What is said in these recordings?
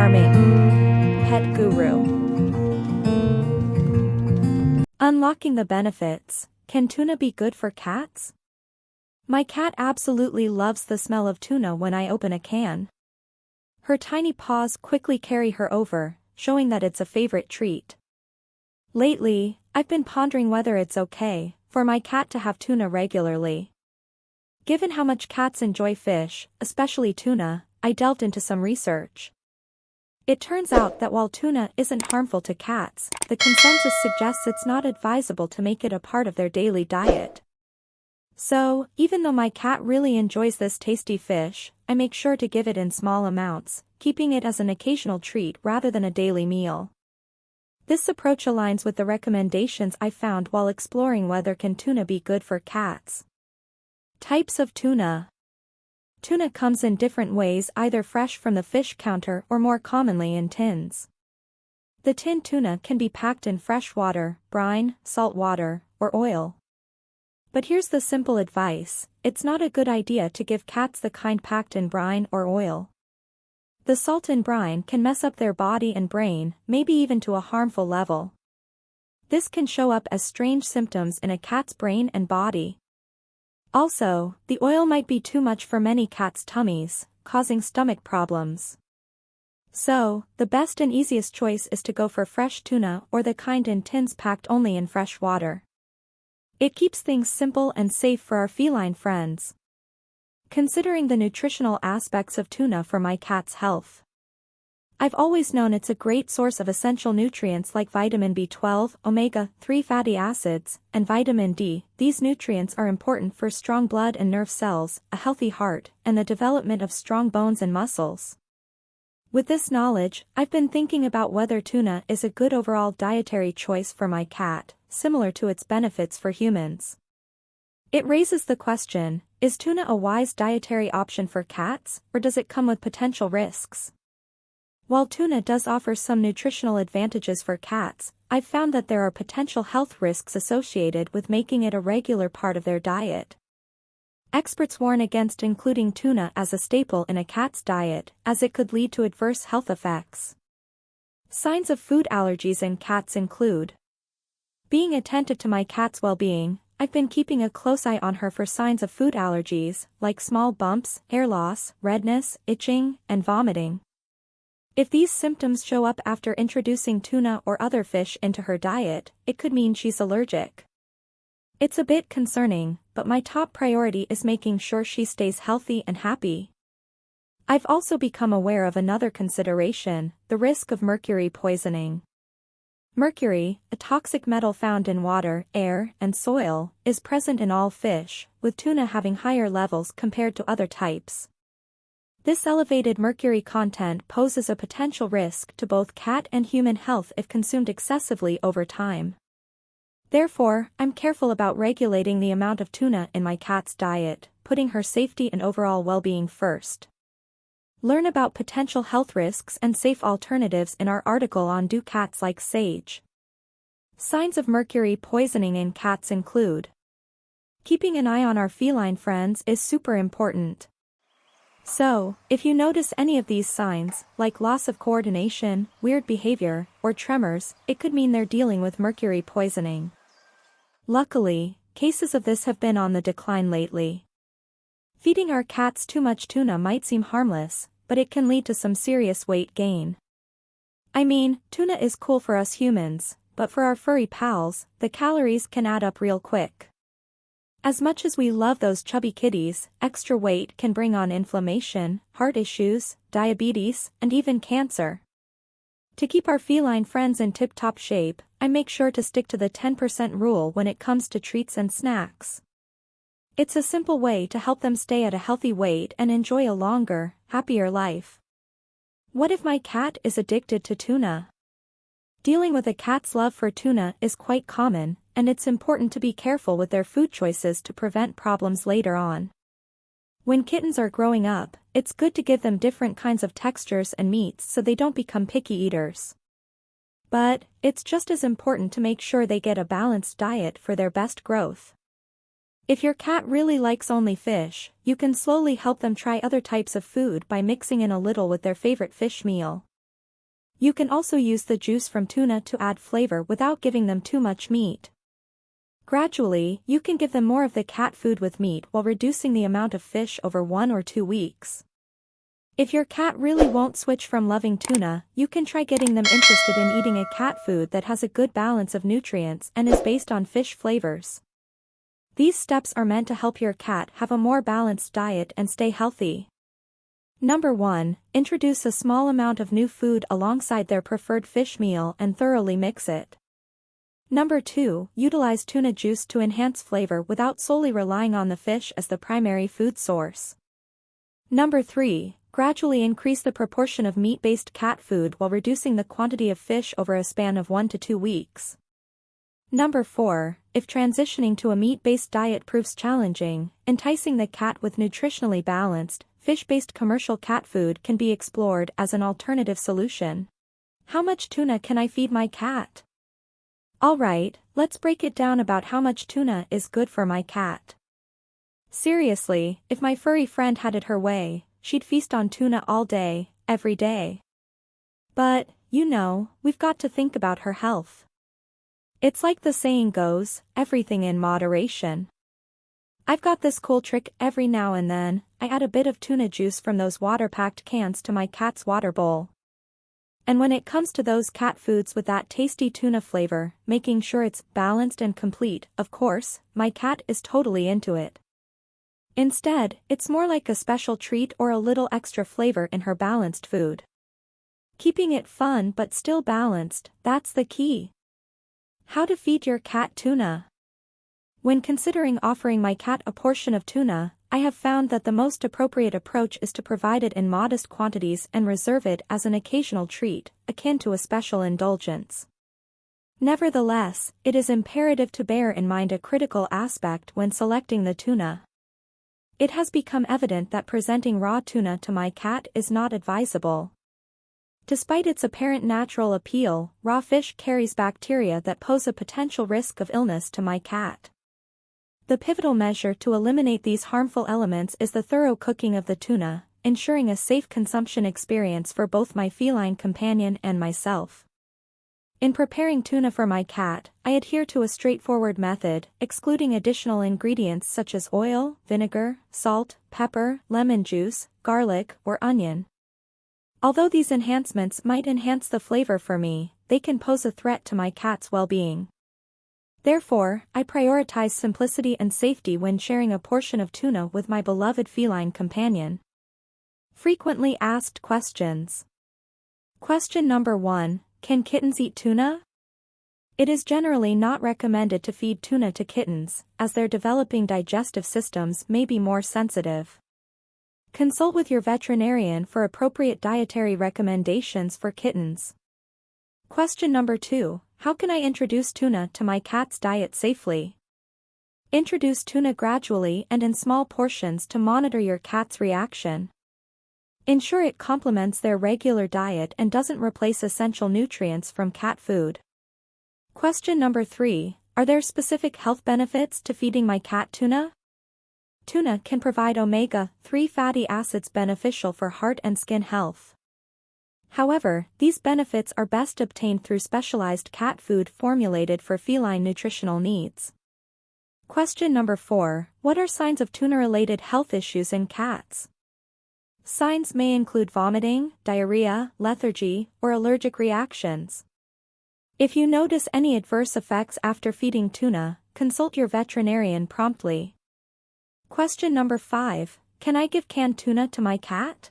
Farming Pet Guru. Unlocking the benefits. Can tuna be good for cats? My cat absolutely loves the smell of tuna when I open a can. Her tiny paws quickly carry her over, showing that it's a favorite treat. Lately, I've been pondering whether it's okay for my cat to have tuna regularly. Given how much cats enjoy fish, especially tuna, I delved into some research. It turns out that while tuna isn't harmful to cats, the consensus suggests it's not advisable to make it a part of their daily diet. So, even though my cat really enjoys this tasty fish, I make sure to give it in small amounts, keeping it as an occasional treat rather than a daily meal. This approach aligns with the recommendations I found while exploring whether can tuna be good for cats. Types of tuna. Tuna comes in different ways, either fresh from the fish counter or more commonly in tins. The tin tuna can be packed in fresh water, brine, salt water, or oil. But here's the simple advice: it's not a good idea to give cats the kind packed in brine or oil. The salt in brine can mess up their body and brain, maybe even to a harmful level. This can show up as strange symptoms in a cat's brain and body. Also, the oil might be too much for many cats' tummies, causing stomach problems. So, the best and easiest choice is to go for fresh tuna or the kind in tins packed only in fresh water. It keeps things simple and safe for our feline friends. Considering the nutritional aspects of tuna for my cat's health. I've always known it's a great source of essential nutrients like vitamin B12, omega-3 fatty acids, and vitamin D. These nutrients are important for strong blood and nerve cells, a healthy heart, and the development of strong bones and muscles. With this knowledge, I've been thinking about whether tuna is a good overall dietary choice for my cat, similar to its benefits for humans. It raises the question, is tuna a wise dietary option for cats, or does it come with potential risks? While tuna does offer some nutritional advantages for cats, I've found that there are potential health risks associated with making it a regular part of their diet. Experts warn against including tuna as a staple in a cat's diet, as it could lead to adverse health effects. Signs of food allergies in cats include being attentive to my cat's well-being. I've been keeping a close eye on her for signs of food allergies, like small bumps, hair loss, redness, itching, and vomiting. If these symptoms show up after introducing tuna or other fish into her diet, it could mean she's allergic. It's a bit concerning, but my top priority is making sure she stays healthy and happy. I've also become aware of another consideration: the risk of mercury poisoning. Mercury, a toxic metal found in water, air, and soil, is present in all fish, with tuna having higher levels compared to other types. This elevated mercury content poses a potential risk to both cat and human health if consumed excessively over time. Therefore, I'm careful about regulating the amount of tuna in my cat's diet, putting her safety and overall well-being first. Learn about potential health risks and safe alternatives in our article on Do Cats Like Sage? Signs of mercury poisoning in cats include: keeping an eye on our feline friends is super important. So, if you notice any of these signs, like loss of coordination, weird behavior, or tremors, it could mean they're dealing with mercury poisoning. Luckily, cases of this have been on the decline lately. Feeding our cats too much tuna might seem harmless, but it can lead to some serious weight gain. I mean, tuna is cool for us humans, but for our furry pals, the calories can add up real quick. As much as we love those chubby kitties, extra weight can bring on inflammation, heart issues, diabetes, and even cancer. To keep our feline friends in tip-top shape, I make sure to stick to the 10% rule when it comes to treats and snacks. It's a simple way to help them stay at a healthy weight and enjoy a longer, happier life. What if my cat is addicted to tuna? Dealing with a cat's love for tuna is quite common, and it's important to be careful with their food choices to prevent problems later on. When kittens are growing up, it's good to give them different kinds of textures and meats so they don't become picky eaters. But, it's just as important to make sure they get a balanced diet for their best growth. If your cat really likes only fish, you can slowly help them try other types of food by mixing in a little with their favorite fish meal. You can also use the juice from tuna to add flavor without giving them too much meat. Gradually, you can give them more of the cat food with meat while reducing the amount of fish over 1 or 2 weeks. If your cat really won't switch from loving tuna, you can try getting them interested in eating a cat food that has a good balance of nutrients and is based on fish flavors. These steps are meant to help your cat have a more balanced diet and stay healthy. Number 1. Introduce a small amount of new food alongside their preferred fish meal and thoroughly mix it. Number 2. Utilize tuna juice to enhance flavor without solely relying on the fish as the primary food source. Number 3. Gradually increase the proportion of meat-based cat food while reducing the quantity of fish over a span of 1 to 2 weeks. Number 4. If transitioning to a meat-based diet proves challenging, enticing the cat with nutritionally balanced, fish-based commercial cat food can be explored as an alternative solution. How much tuna can I feed my cat? Alright, let's break it down about how much tuna is good for my cat. Seriously, if my furry friend had it her way, she'd feast on tuna all day, every day. But, we've got to think about her health. It's like the saying goes, everything in moderation. I've got this cool trick every now and then, I add a bit of tuna juice from those water-packed cans to my cat's water bowl. And when it comes to those cat foods with that tasty tuna flavor, making sure it's balanced and complete, of course, my cat is totally into it. Instead, it's more like a special treat or a little extra flavor in her balanced food. Keeping it fun but still balanced, that's the key. How to feed your cat tuna? When considering offering my cat a portion of tuna, I have found that the most appropriate approach is to provide it in modest quantities and reserve it as an occasional treat, akin to a special indulgence. Nevertheless, it is imperative to bear in mind a critical aspect when selecting the tuna. It has become evident that presenting raw tuna to my cat is not advisable. Despite its apparent natural appeal, raw fish carries bacteria that pose a potential risk of illness to my cat. The pivotal measure to eliminate these harmful elements is the thorough cooking of the tuna, ensuring a safe consumption experience for both my feline companion and myself. In preparing tuna for my cat, I adhere to a straightforward method, excluding additional ingredients such as oil, vinegar, salt, pepper, lemon juice, garlic, or onion. Although these enhancements might enhance the flavor for me, they can pose a threat to my cat's well-being. Therefore, I prioritize simplicity and safety when sharing a portion of tuna with my beloved feline companion. Frequently asked questions. Question number 1. Can kittens eat tuna? It is generally not recommended to feed tuna to kittens, as their developing digestive systems may be more sensitive. Consult with your veterinarian for appropriate dietary recommendations for kittens. Question number 2. How can I introduce tuna to my cat's diet safely? Introduce tuna gradually and in small portions to monitor your cat's reaction. Ensure it complements their regular diet and doesn't replace essential nutrients from cat food. Question number 3. Are there specific health benefits to feeding my cat tuna? Tuna can provide omega-3 fatty acids beneficial for heart and skin health. However, these benefits are best obtained through specialized cat food formulated for feline nutritional needs. Question number 4. What are signs of tuna-related health issues in cats? Signs may include vomiting, diarrhea, lethargy, or allergic reactions. If you notice any adverse effects after feeding tuna, consult your veterinarian promptly. Question number 5. Can I give canned tuna to my cat?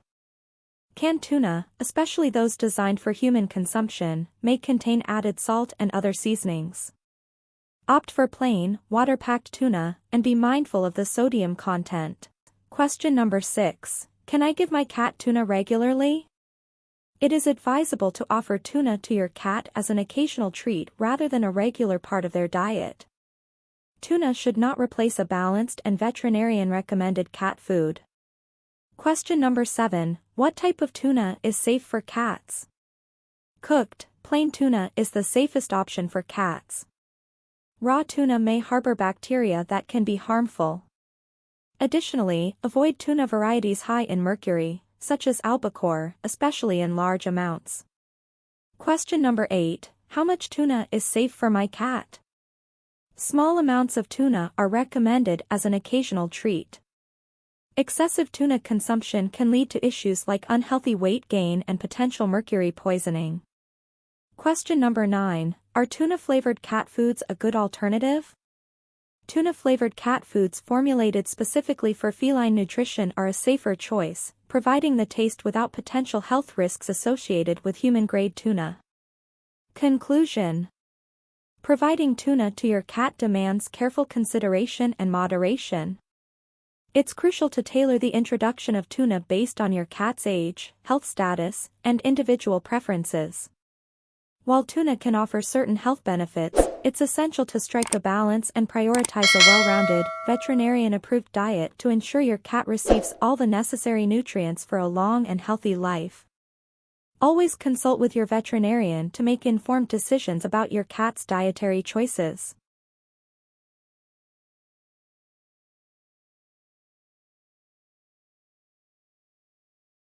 Canned tuna, especially those designed for human consumption, may contain added salt and other seasonings. Opt for plain, water-packed tuna, and be mindful of the sodium content. Question number 6. Can I give my cat tuna regularly? It is advisable to offer tuna to your cat as an occasional treat rather than a regular part of their diet. Tuna should not replace a balanced and veterinarian-recommended cat food. Question number 7. What type of tuna is safe for cats? Cooked, plain tuna is the safest option for cats. Raw tuna may harbor bacteria that can be harmful. Additionally, avoid tuna varieties high in mercury, such as albacore, especially in large amounts. Question number 8. How much tuna is safe for my cat? Small amounts of tuna are recommended as an occasional treat. Excessive tuna consumption can lead to issues like unhealthy weight gain and potential mercury poisoning. Question number 9. Are tuna-flavored cat foods a good alternative? Tuna-flavored cat foods formulated specifically for feline nutrition are a safer choice, providing the taste without potential health risks associated with human-grade tuna. Conclusion. Providing tuna to your cat demands careful consideration and moderation. It's crucial to tailor the introduction of tuna based on your cat's age, health status, and individual preferences. While tuna can offer certain health benefits, it's essential to strike a balance and prioritize a well-rounded, veterinarian-approved diet to ensure your cat receives all the necessary nutrients for a long and healthy life. Always consult with your veterinarian to make informed decisions about your cat's dietary choices.